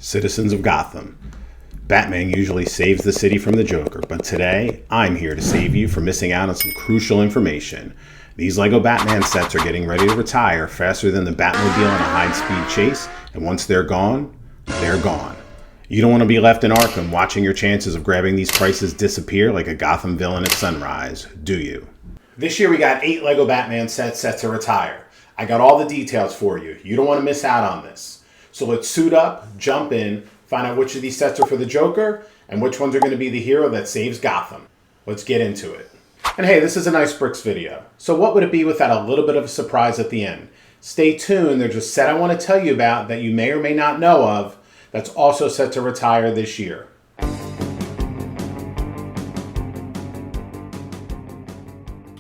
Citizens of Gotham. Batman usually saves the city from the Joker, but today I'm here to save you from missing out on some crucial information. These LEGO Batman sets are getting ready to retire faster than the Batmobile in a high-speed chase, and once they're gone, they're gone. You don't want to be left in Arkham watching your chances of grabbing these prices disappear like a Gotham villain at sunrise, do you? This year we got 8 LEGO Batman sets set to retire. I got all the details for you. You don't want to miss out on this. So let's suit up, jump in, find out which of these sets are for the Joker and which ones are going to be the hero that saves Gotham. Let's get into it. And hey, this is a nice bricks video. So what would it be without a little bit of a surprise at the end? Stay tuned. There's a set I want to tell you about that you may or may not know of that's also set to retire this year.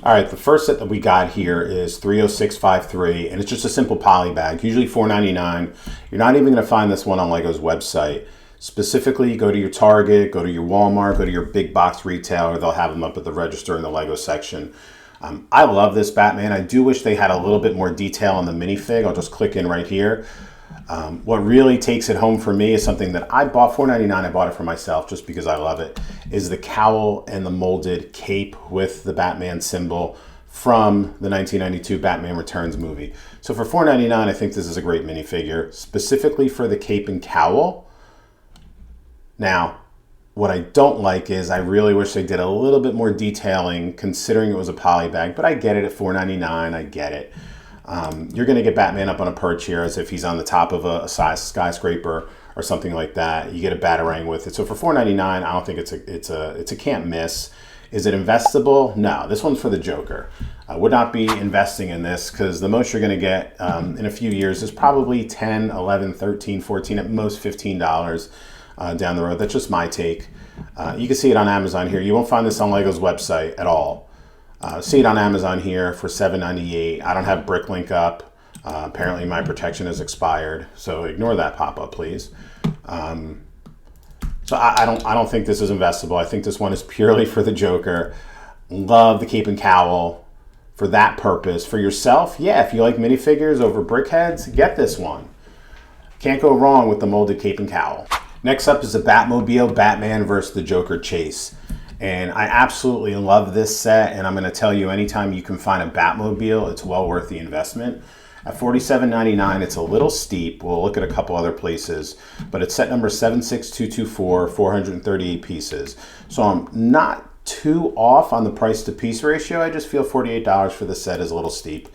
All right, the first set that we got here is 30653, and it's just a simple poly bag, usually $4.99. You're not even going to find this one on LEGO's website. Specifically, go to your Target, go to your Walmart, go to your big box retailer. They'll have them up at the register in the LEGO section. I love this Batman. I do wish they had a little bit more detail on the minifig. I'll just click in right here. What really takes it home for me is something that I bought, $4.99. I bought it for myself just because I love it, is the cowl and the molded cape with the Batman symbol from the 1992 Batman Returns movie. So for $4.99, I think this is a great minifigure, specifically for the cape and cowl. Now, what I don't like is I really wish they did a little bit more detailing considering it was a poly bag, but I get it at $4.99, I get it. You're going to get Batman up on a perch here as if he's on the top of a skyscraper or something like that. You get a Batarang with it. So for $4.99, I don't think it's a can't miss. Is it investable? No, this one's for the Joker. I would not be investing in this because the most you're going to get in a few years is probably $10, $11, $13, $14, at most $15 down the road. That's just my take. You can see it on Amazon here. You won't find this on LEGO's website at all. See it on Amazon here for $7.98. I don't have BrickLink up. Apparently my protection has expired, so ignore that pop-up, please. So I don't think this is investable. I think this one is purely for the Joker. Love the cape and cowl for that purpose. For yourself, yeah, if you like minifigures over brickheads, get this one. Can't go wrong with the molded cape and cowl. Next up is the Batmobile Batman vs. the Joker Chase. And I absolutely love this set, and I'm going to tell you, anytime you can find a Batmobile, it's well worth the investment. At $47.99, it's a little steep. We'll look at a couple other places, but it's set number 76224, 438 pieces. So I'm not too off on the price to piece ratio. I just feel $48 for the set is a little steep,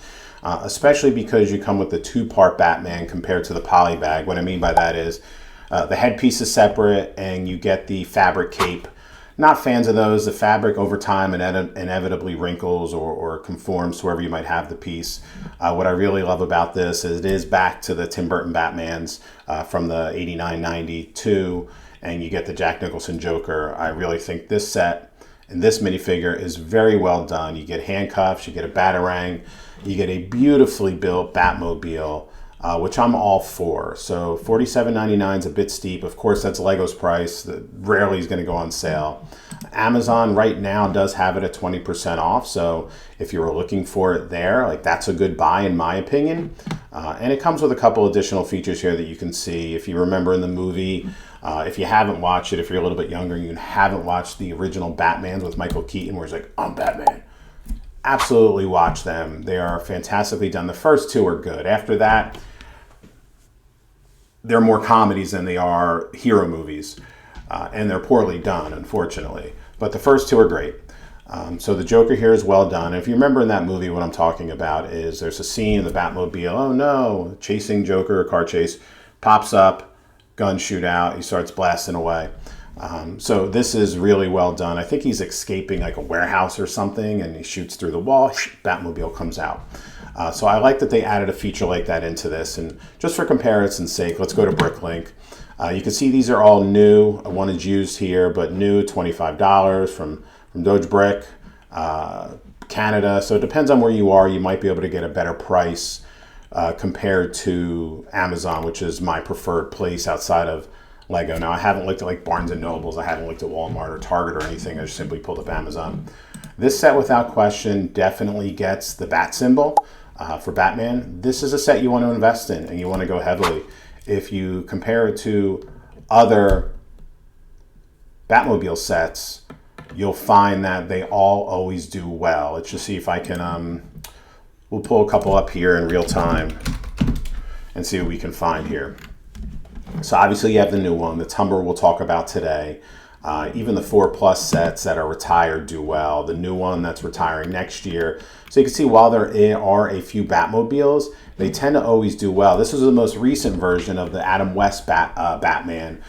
especially because you come with the 2-part Batman compared to the poly bag. What I mean by that is the headpiece is separate, and you get the fabric cape. Not fans of those. The fabric over time inevitably wrinkles or conforms to wherever you might have the piece. What I really love about this is it is back to the Tim Burton Batmans from the 89, 92, and you get the Jack Nicholson Joker. I really think this set and this minifigure is very well done. You get handcuffs, you get a Batarang, you get a beautifully built Batmobile, which I'm all for. So $47.99 is a bit steep. Of course, that's LEGO's price. That rarely is going to go on sale. Amazon right now does have it at 20% off. So if you were looking for it there, like, that's a good buy in my opinion. And it comes with a couple additional features here that you can see. If you remember in the movie, if you haven't watched it, if you're a little bit younger and you haven't watched the original Batmans with Michael Keaton, where he's like, I'm Batman. Absolutely watch them. They are fantastically done. The first 2 are good. After that, they're more comedies than they are hero movies, and they're poorly done, unfortunately. But the first 2 are great. So the Joker here is well done. If you remember in that movie, what I'm talking about is there's a scene in the Batmobile, oh no, chasing Joker, car chase, pops up, gun shootout, he starts blasting away. So this is really well done. I think he's escaping like a warehouse or something, and he shoots through the wall, Batmobile comes out. So I like that they added a feature like that into this. And just for comparison's sake, let's go to BrickLink. You can see these are all new. One is used here, but new, $25 from Doge Brick, Canada. So it depends on where you are. You might be able to get a better price compared to Amazon, which is my preferred place outside of LEGO. Now, I haven't looked at like Barnes & Nobles. I haven't looked at Walmart or Target or anything. I just simply pulled up Amazon. This set, without question, definitely gets the bat symbol. For Batman, this is a set you want to invest in and you want to go heavily. If you compare it to other Batmobile sets, you'll find that they all always do well. Let's just see if I can, we'll pull a couple up here in real time and see what we can find here. So obviously you have the new one, the Tumbler we'll talk about today. Even the 4+ sets that are retired do well. The new one that's retiring next year. So you can see while there are a few Batmobiles, they tend to always do well. This is the most recent version of the Adam West Batman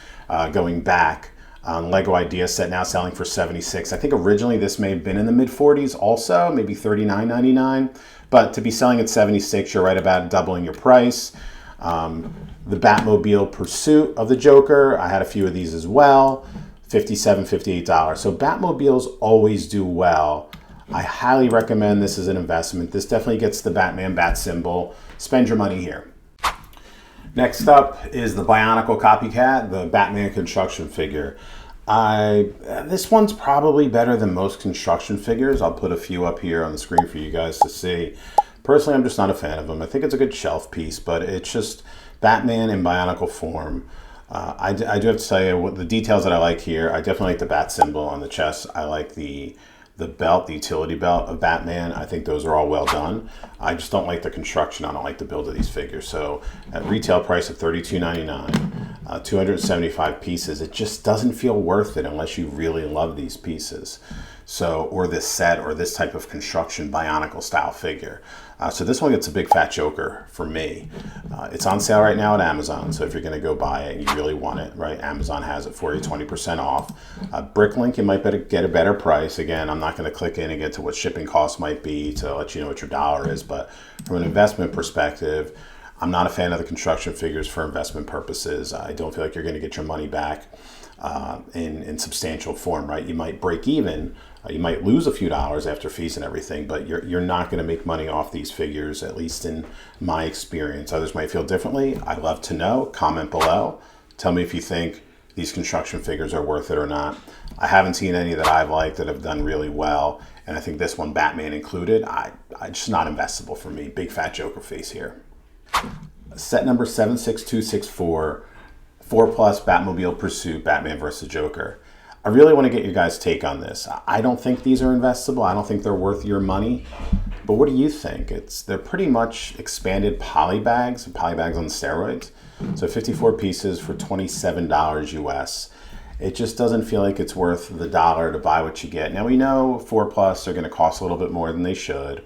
going back. Lego Idea set now selling for $76. I think originally this may have been in the mid-40s also, maybe $39.99. But to be selling at $76, you're right about doubling your price. The Batmobile Pursuit of the Joker, I had a few of these as well. $57, $58. So Batmobiles always do well. I highly recommend this as an investment. This definitely gets the Batman bat symbol. Spend your money here. Next up is the Bionicle Copycat, the Batman construction figure. This one's probably better than most construction figures. I'll put a few up here on the screen for you guys to see. Personally, I'm just not a fan of them. I think it's a good shelf piece, but it's just Batman in Bionicle form. I do have to tell you what the details that I like here. I definitely like the bat symbol on the chest. I like the belt, the utility belt of Batman. I think those are all well done. I just don't like the construction. I don't like the build of these figures. So at retail price of $32.99, 275 pieces, it just doesn't feel worth it unless you really love these pieces. So, or this set or this type of construction Bionicle style figure. So this one gets a big fat joker for me. It's on sale right now at Amazon, so if you're going to go buy it and you really want it, right, Amazon has it for you 20% off. Bricklink, you might get a better price. Again, I'm not going to click in and get to what shipping costs might be to let you know what your dollar is, but from an investment perspective, I'm not a fan of the construction figures for investment purposes. I don't feel like you're going to get your money back in substantial form, right? You might break even. You might lose a few dollars after fees and everything, but you're not going to make money off these figures, at least in my experience. Others might feel differently. I'd love to know. Comment below. Tell me if you think these construction figures are worth it or not. I haven't seen any that I've liked that have done really well, and I think this one, Batman included, I just not investable for me. Big fat joker face here. Set number 76264, 4+ Batmobile Pursuit, Batman vs. Joker. I really want to get your guys' take on this. I don't think these are investable. I don't think they're worth your money. But what do you think? They're pretty much expanded polybags on steroids. So 54 pieces for $27 US. It just doesn't feel like it's worth the dollar to buy what you get. Now we know 4+ are going to cost a little bit more than they should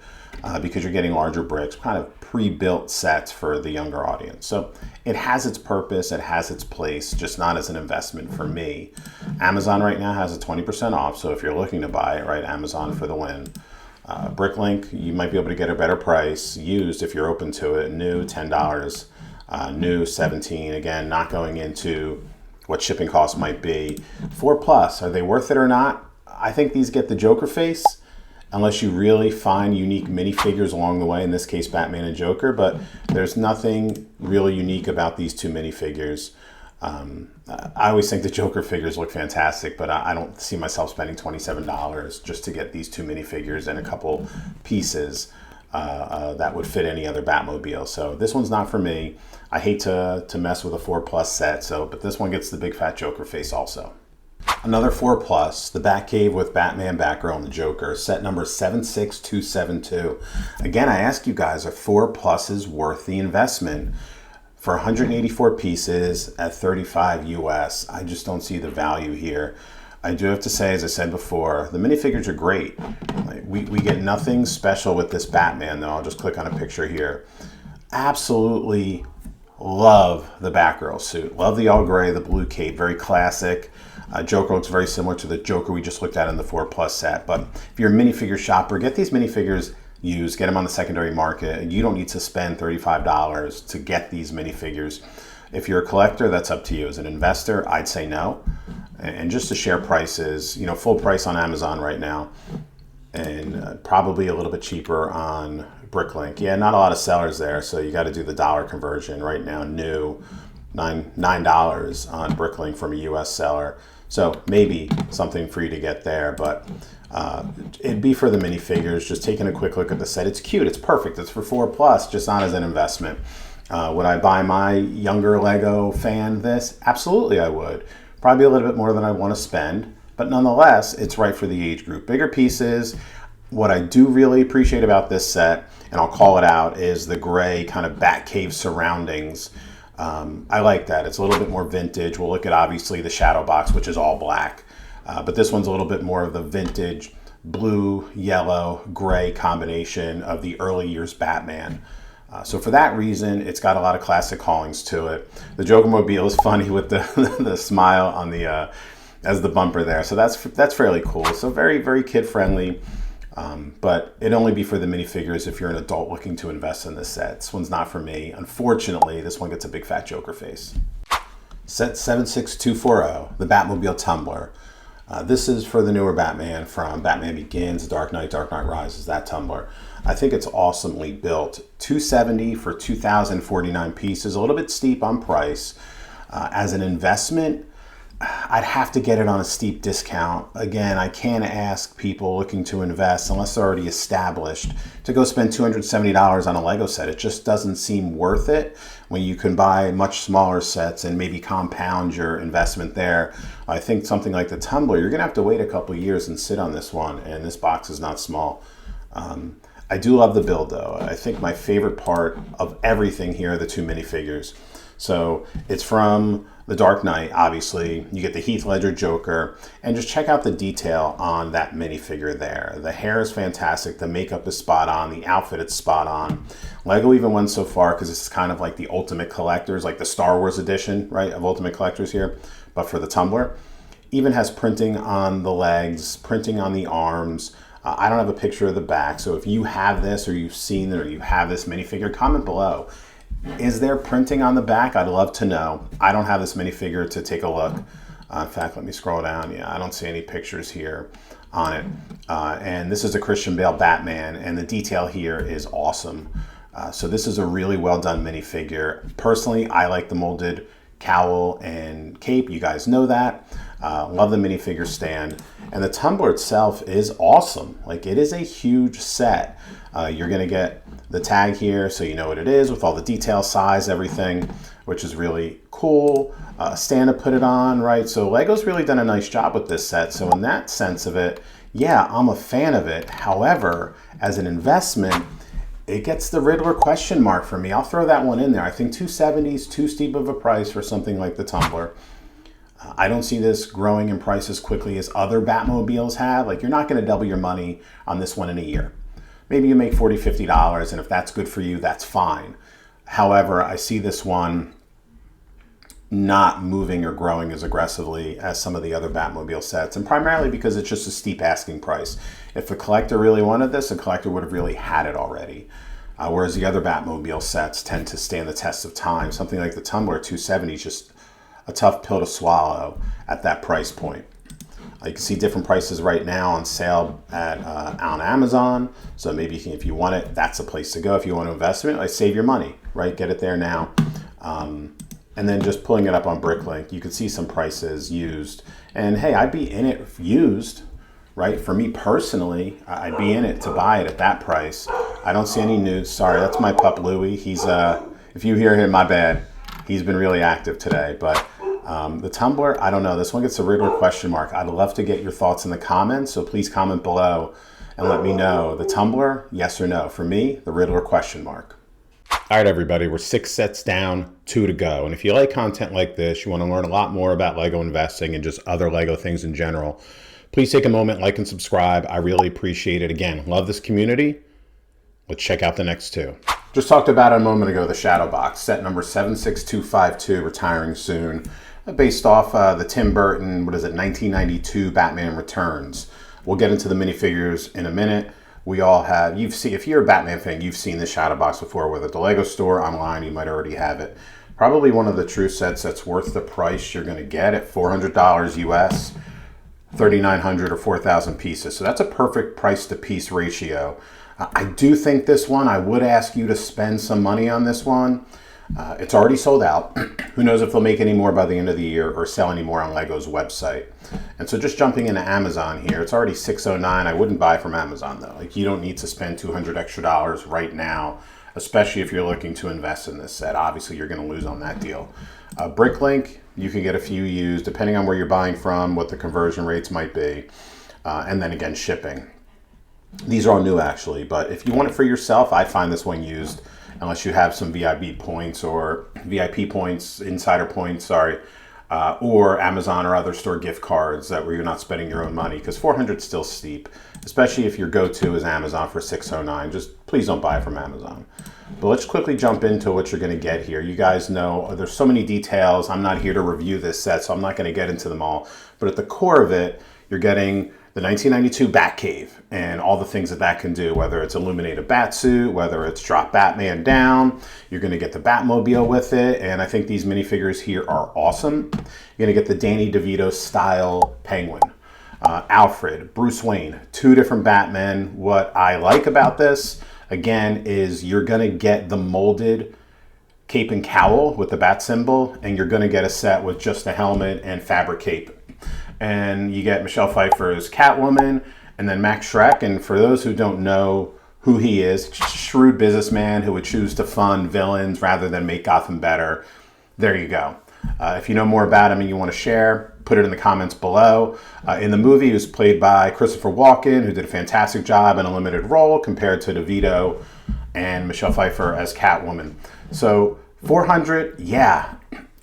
because you're getting larger bricks, kind of pre-built sets for the younger audience. So it has its purpose, it has its place, just not as an investment for me. Amazon right now has a 20% off, so if you're looking to buy it, right, Amazon for the win. Bricklink, you might be able to get a better price used if you're open to it. New, $10. New, $17. Again, not going into what shipping costs might be. 4+, are they worth it or not? I think these get the Joker face, unless you really find unique minifigures along the way, in this case Batman and Joker, but there's nothing really unique about these two minifigures. I always think the Joker figures look fantastic, but I don't see myself spending $27 just to get these two minifigures and a couple pieces that would fit any other Batmobile. So this one's not for me. I hate to mess with a 4+ set, but this one gets the big fat Joker face also. Another 4+, the Batcave with Batman, Batgirl, and the Joker, set number 76272. Again, I ask you guys, are 4+s worth the investment? For 184 pieces at $35 US, I just don't see the value here. I do have to say, as I said before, the minifigures are great. We get nothing special with this Batman, though. I'll just click on a picture here. Absolutely love the Batgirl suit. Love the all gray, the blue cape, very classic. Joker looks very similar to the Joker we just looked at in the 4+ set. But if you're a minifigure shopper, get these minifigures used, get them on the secondary market. You don't need to spend $35 to get these minifigures. If you're a collector, that's up to you. As an investor, I'd say no. And just to share prices, you know, full price on Amazon right now, and probably a little bit cheaper on Bricklink. Yeah, not a lot of sellers there, so you got to do the dollar conversion right now. New $9 on Bricklink from a US seller. So maybe something for you to get there, but it'd be for the minifigures. Just taking a quick look at the set. It's cute, it's perfect, it's for 4+, just not as an investment. Would I buy my younger Lego fan this? Absolutely I would. Probably a little bit more than I want to spend, but nonetheless, it's right for the age group. Bigger pieces. What I do really appreciate about this set, and I'll call it out, is the gray kind of Batcave surroundings. I like that. It's a little bit more vintage. We'll look at obviously the Shadow Box, which is all black, but this one's a little bit more of the vintage blue, yellow, gray combination of the early years Batman. So for that reason, it's got a lot of classic callings to it. The Joker-mobile is funny with the the smile on the as the bumper there. So that's fairly cool. So very, very kid friendly. But it'd only be for the minifigures if you're an adult looking to invest in this set. This one's not for me. Unfortunately, this one gets a big fat Joker face. Set 76240, the Batmobile Tumbler. This is for the newer Batman from Batman Begins, Dark Knight Rises, that Tumbler. I think it's awesomely built. $270 for 2,049 pieces, a little bit steep on price. As an investment, I'd have to get it on a steep discount. Again, I can't ask people looking to invest, unless they're already established, to go spend $270 on a Lego set. It just doesn't seem worth it when you can buy much smaller sets and maybe compound your investment there. I think something like the Tumbler, you're gonna have to wait a couple years and sit on this one, and this box is not small. I do love the build though. I think my favorite part of everything here are the two minifigures. So it's from the Dark Knight, obviously. You get the Heath Ledger Joker, and just check out the detail on that minifigure there. The hair is fantastic, the makeup is spot on, the outfit is spot on. Lego even went so far, because this is kind of like the Ultimate Collectors, like the Star Wars edition, right, of Ultimate Collectors here, but for the Tumbler. Even has printing on the legs, printing on the arms. I don't have a picture of the back, so if you have this, or you've seen it, or you have this minifigure, comment below. Is there printing on the back? I'd love to know. I don't have this minifigure to take a look. In fact, let me scroll down. Yeah, I don't see any pictures here on it. And this is a Christian Bale Batman, and the detail here is awesome. So this is a really well done minifigure. Personally, I like the molded cowl and cape. You guys know that. Love the minifigure stand. And the Tumbler itself is awesome. Like, it is a huge set. You're going to get the tag here so you know what it is with all the detail, size, everything, which is really cool. Stand to put it on, right? So Lego's really done a nice job with this set. So in that sense of it, yeah, I'm a fan of it. However, as an investment, it gets the Riddler question mark for me. I'll throw that one in there. I think 270 is too steep of a price for something like the Tumbler. I don't see this growing in price as quickly as other Batmobiles have. Like, you're not going to double your money on this one in a year. Maybe you make $40, $50, and if that's good for you, that's fine. However, I see this one not moving or growing as aggressively as some of the other Batmobile sets, and primarily because it's just a steep asking price. If a collector really wanted this, a collector would have really had it already. Whereas the other Batmobile sets tend to stand the test of time. Something like the Tumbler 270 is just a tough pill to swallow at that price point. You can see different prices right now on sale at on Amazon. So maybe if you want it, that's a place to go. If you want to invest in it, save your money, right? Get it there now. And then just pulling it up on Bricklink, you can see some prices used. And hey, I'd be in it used, right? For me personally, I'd be in it to buy it at that price. I don't see any news. Sorry, that's my pup Louie. He's if you hear him, my bad. He's been really active today, but the Tumbler, I don't know. This one gets a Riddler question mark. I'd love to get your thoughts in the comments, so please comment below and let me know. The Tumbler, yes or no? For me, the Riddler question mark. All right, everybody, we're 6 sets down, 2 to go. And if you like content like this, you want to learn a lot more about Lego investing and just other Lego things in general, please take a moment, like and subscribe. I really appreciate it. Again, love this community. Let's check out the next 2. Just talked about a moment ago, the Shadow Box, set number 76252, retiring soon. Based off the Tim Burton, 1992 Batman Returns. We'll get into the minifigures in a minute. We all have, if you're a Batman fan, you've seen the Shadow Box before, whether at the Lego store, online, you might already have it. Probably one of the true sets that's worth the price you're going to get at $400 US, 3,900 or 4,000 pieces. So that's a perfect price to piece ratio. I do think this one, I would ask you to spend some money on this one. It's already sold out. Who knows if they'll make any more by the end of the year or sell any more on Lego's website. And so just jumping into Amazon here, it's already $609. I wouldn't buy from Amazon though. Like, you don't need to spend $200 extra right now especially if you're looking to invest in this set. Obviously, you're going to lose on that deal. Bricklink, you can get a few used, depending on where you're buying from, what the conversion rates might be, and then again, shipping. These are all new actually, but if you want it for yourself, I find this one used, unless you have some VIP points, insider points, sorry, or Amazon or other store gift cards that where you're not spending your own money, because 400 is still steep, especially if your go-to is Amazon for 609. Just please don't buy it from Amazon. But let's quickly jump into what you're going to get here. You guys know there's so many details. I'm not here to review this set, so I'm not going to get into them all. But at the core of it, you're getting the 1992 Batcave and all the things that that can do, whether it's illuminate a Batsuit, whether it's drop Batman down. You're going to get the Batmobile with it, and I think these minifigures here are awesome. You're going to get the Danny DeVito style Penguin, Alfred, Bruce Wayne, two different Batmen. What I like about this, again, is you're going to get the molded cape and cowl with the bat symbol, and you're going to get a set with just the helmet and fabric cape. And you get Michelle Pfeiffer's Catwoman, and then Max Schreck. And for those who don't know who he is, just a shrewd businessman who would choose to fund villains rather than make Gotham better. There you go. If you know more about him and you want to share, put it in the comments below. In the movie, he was played by Christopher Walken, who did a fantastic job in a limited role compared to DeVito and Michelle Pfeiffer as Catwoman. So 400, yeah.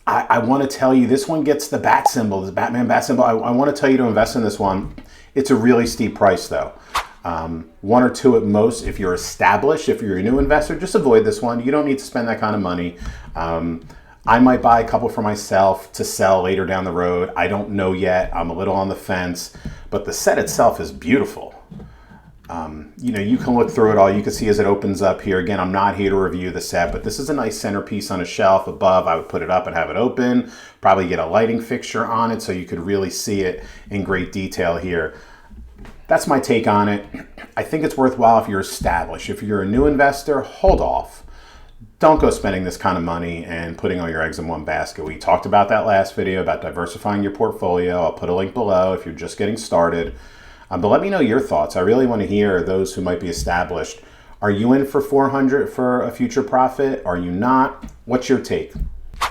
I want to tell you, this one gets the bat symbol, the Batman bat symbol. I want to tell you to invest in this one. It's a really steep price, though. One or two at most. If you're established, if you're a new investor, just avoid this one. You don't need to spend that kind of money. I might buy a couple for myself to sell later down the road. I don't know yet. I'm a little on the fence. But the set itself is beautiful. You know, you can look through it all. You can see as it opens up here. Again, I'm not here to review the set, but this is a nice centerpiece on a shelf above. I would put it up and have it open. Probably get a lighting fixture on it so you could really see it in great detail here. That's my take on it. I think it's worthwhile if you're established. If you're a new investor, hold off. Don't go spending this kind of money and putting all your eggs in one basket. We talked about that last video about diversifying your portfolio. I'll put a link below if you're just getting started. But let me know your thoughts. I really want to hear those who might be established. Are you in for 400 for a future profit? Are you not? What's your take?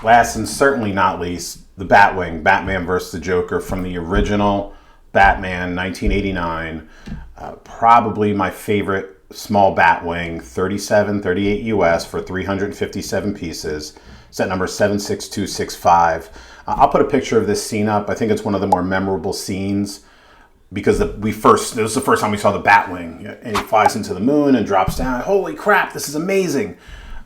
Last and certainly not least, the Batwing, Batman vs. the Joker from the original Batman, 1989. Probably my favorite small Batwing, 38 US for 357 pieces. Set number 76265. I'll put a picture of this scene up. I think it's one of the more memorable scenes, because it was the first time we saw the Batwing, and he flies into the moon and drops down. Holy crap, this is amazing.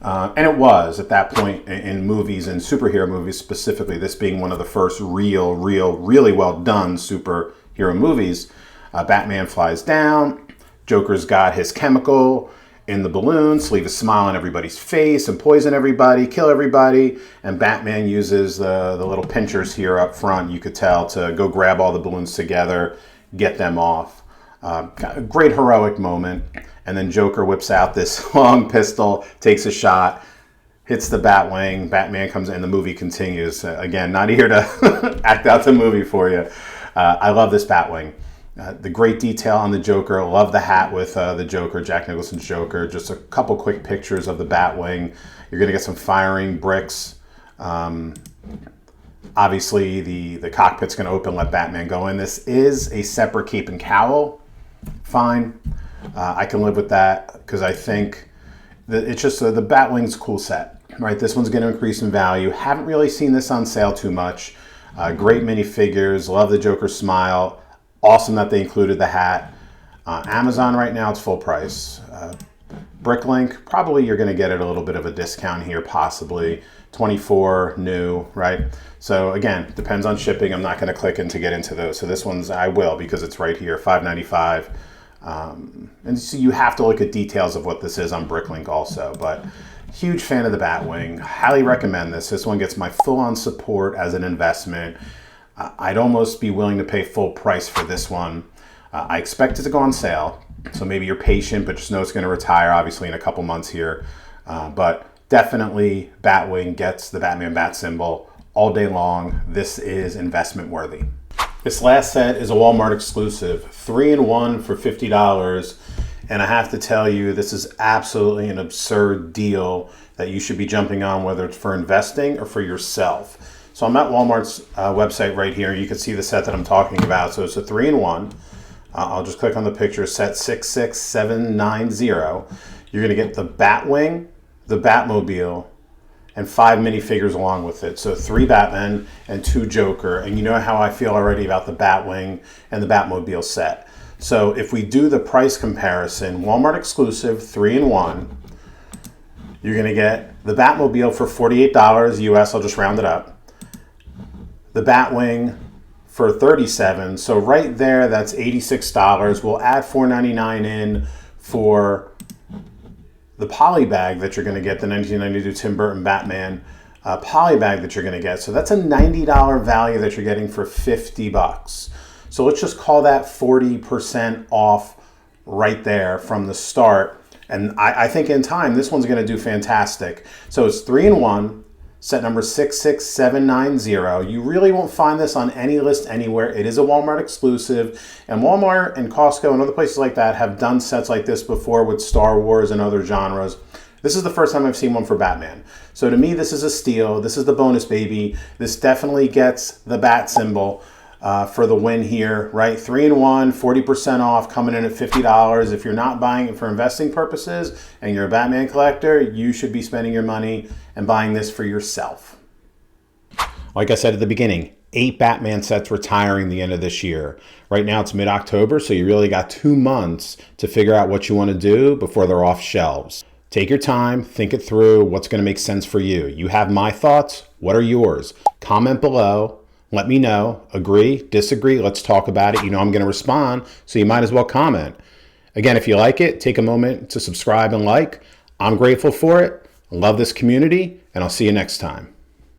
And it was at that point in movies and superhero movies specifically, this being one of the first really well done superhero movies. Batman flies down, Joker's got his chemical in the balloons, leave a smile on everybody's face and poison everybody, kill everybody, and Batman uses the little pinchers here up front, you could tell, to go grab all the balloons together, get them off. A great heroic moment. And then Joker whips out this long pistol, takes a shot, hits the Batwing. Batman comes in, the movie continues. Again, not here to act out the movie for you. I love this Batwing. The great detail on the Joker. Love the hat with the Joker, Jack Nicholson's Joker. Just a couple quick pictures of the Batwing. You're going to get some firing bricks. Obviously, the cockpit's going to open, let Batman go in. This is a separate cape and cowl. Fine. I can live with that because I think that it's just the Batwing's a cool set, right? This one's going to increase in value. Haven't really seen this on sale too much. Great minifigures. Love the Joker smile. Awesome that they included the hat. Amazon right now, it's full price. Bricklink, probably you're going to get it a little bit of a discount here, possibly. 24 new, right? So again, depends on shipping. I'm not going to click in to get into those. So this one's, I will, because it's right here, $5.95. And so you have to look at details of what this is on Bricklink also. But huge fan of the Batwing. Highly recommend this. This one gets my full-on support as an investment. I'd almost be willing to pay full price for this one. I expect it to go on sale. So maybe you're patient, but just know it's going to retire, obviously, in a couple months here. But definitely Batwing gets the Batman bat symbol all day long. This is investment worthy. This last set is a Walmart exclusive, 3-in-1 for $50. And I have to tell you, this is absolutely an absurd deal that you should be jumping on, whether it's for investing or for yourself. So I'm at Walmart's website right here. You can see the set that I'm talking about. So it's a 3-in-1. I'll just click on the picture, set 66790. You're going to get the Batwing, the Batmobile, and 5 minifigures along with it. So 3 Batmen and 2 Joker. And you know how I feel already about the Batwing and the Batmobile set. So if we do the price comparison, Walmart exclusive, 3-in-1, you're going to get the Batmobile for $48 US. I'll just round it up. The Batwing for $37. So right there, that's $86. We'll add $4.99 in for the polybag that you're going to get, the 1992 Tim Burton Batman polybag that you're going to get. So that's a $90 value that you're getting for $50. So let's just call that 40% off right there from the start. And I think in time, this one's going to do fantastic. So it's 3-in-1, set number 66790. You really won't find this on any list anywhere. It is a Walmart exclusive. And Walmart and Costco and other places like that have done sets like this before with Star Wars and other genres. This is the first time I've seen one for Batman. So to me, this is a steal. This is the bonus baby. This definitely gets the bat symbol for the win here, right? 3-in-1, 40% off, coming in at $50. If you're not buying it for investing purposes and you're a Batman collector, you should be spending your money and buying this for yourself. Like I said at the beginning, 8 Batman sets retiring the end of this year. Right now it's mid-October, so you really got 2 months to figure out what you want to do before they're off shelves. Take your time, think it through, what's going to make sense for you. You have my thoughts. What are yours? Comment below. Let me know. Agree, disagree, let's talk about it. You know I'm going to respond, so you might as well comment. Again, if you like it, take a moment to subscribe and like. I'm grateful for it. I love this community, and I'll see you next time.